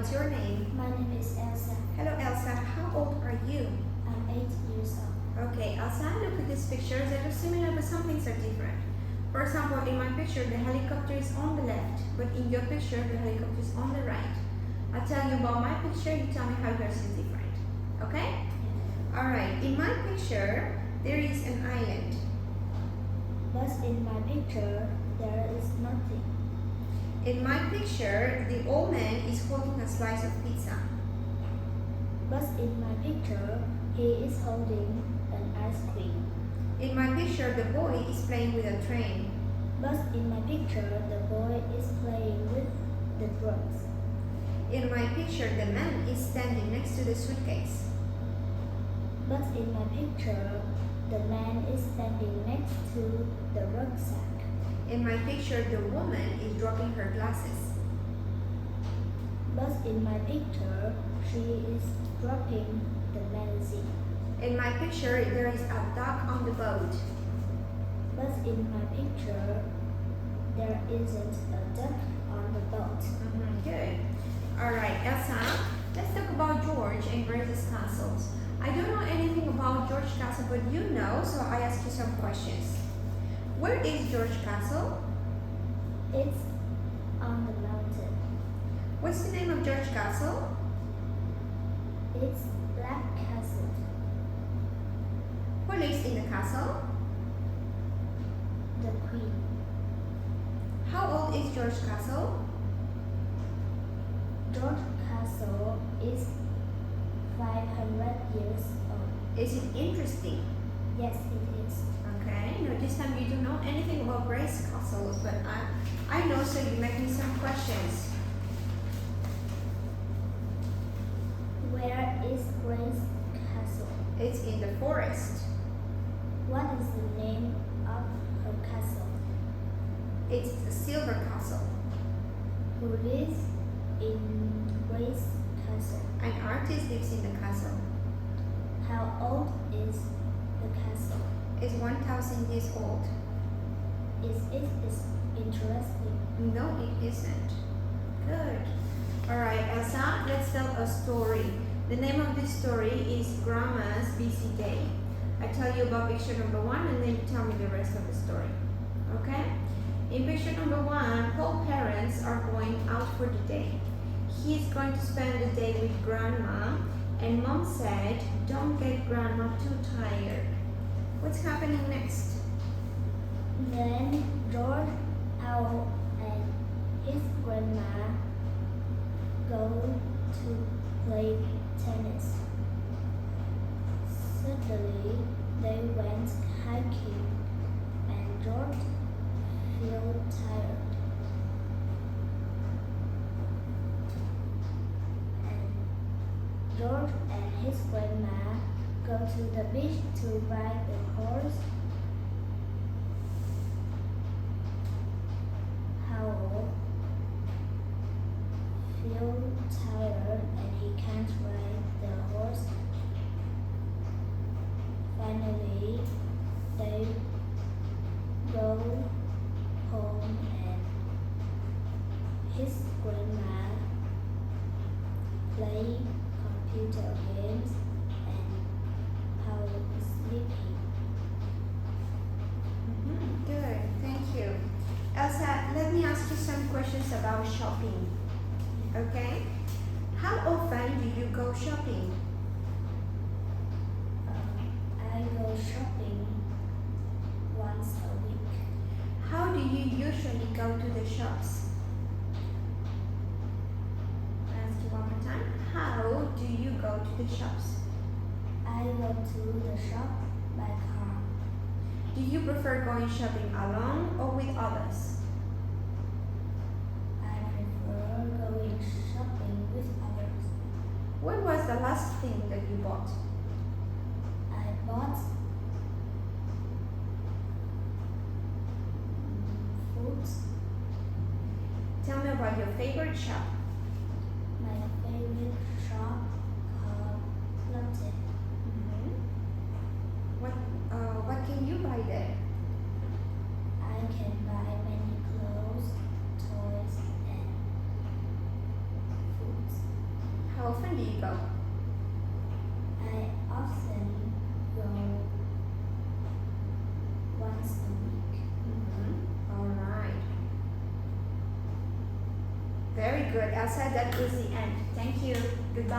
what's your name? My name is Elsa. Hello Elsa, how old are you? I'm 8 years old. Okay, Elsa, look at these pictures. They are similar, but some things are different. For example, in my picture, the helicopter is on the left, but in your picture, the helicopter is on the right. I'll tell you about my picture, you tell me how yours is different. Okay? Alright, in my picture, there is an island. But in my picture, there is nothing. In my picture, the old man is holding a slice of pizza. But in my picture, he is holding an ice cream. In my picture, the boy is playing with a train. But in my picture, the boy is playing with the drums. In my picture, the man is standing next to the suitcase. But in my picture, the man is standing next to the rucksack. In my picture, the woman is dropping her glasses. But in my picture, she is dropping the magazine. In my picture, there is a duck on the boat. But in my picture, there isn't a duck on the boat. Good. Alright, Elsa, let's talk about George and Grace's castles. I don't know anything about George Castle, but you know, so I ask you some questions. Where is George Castle? It's on the mountain. What's the name of George Castle? It's Black Castle. Who lives in the castle? The Queen. How old is George Castle? George Castle is 500 years old. Is it interesting? Yes, it is. Okay, no, this time you don't know anything about Grace castles, but I know, so you make me some questions. Where is Grace Castle? It's in the forest. What is the name of her castle? It's the Silver Castle. Who lives in Grace Castle? An artist lives in the castle. How old is the castle? It's 1,000 years old. Is interesting? No, it isn't. Good. Alright, Elsa, let's tell a story. The name of this story is Grandma's Busy Day. I tell you about picture number 1 and then you tell me the rest of the story. Okay? In picture number 1, Paul's parents are going out for the day. He's going to spend the day with Grandma, and Mom said, don't get Grandma too tired. What's happening next? Then George Owl and his grandma go to play tennis. Suddenly, they went hiking, and George felt tired. And George and his grandma go to the beach to ride the horse. Howell feels tired and he can't ride the horse. Finally, they go home and his grandma play computer games and Howell is sleeping. Good, thank you. Elsa, let me ask you some questions about shopping. Okay? How often do you go shopping? I go shopping once a week. How do you usually go to the shops? I'll ask you one more time. How do you go to the shops? I go to the shop by car. Do you prefer going shopping alone or with others? I prefer going shopping with others. What was the last thing that you bought? I bought food. Tell me about your favorite shop. My favorite shop called Lotte. What can you buy there? I can buy many clothes, toys, and foods. How often do you go? I often go once a week. All right. Very good. Elsa, that is the end. Thank you. Goodbye.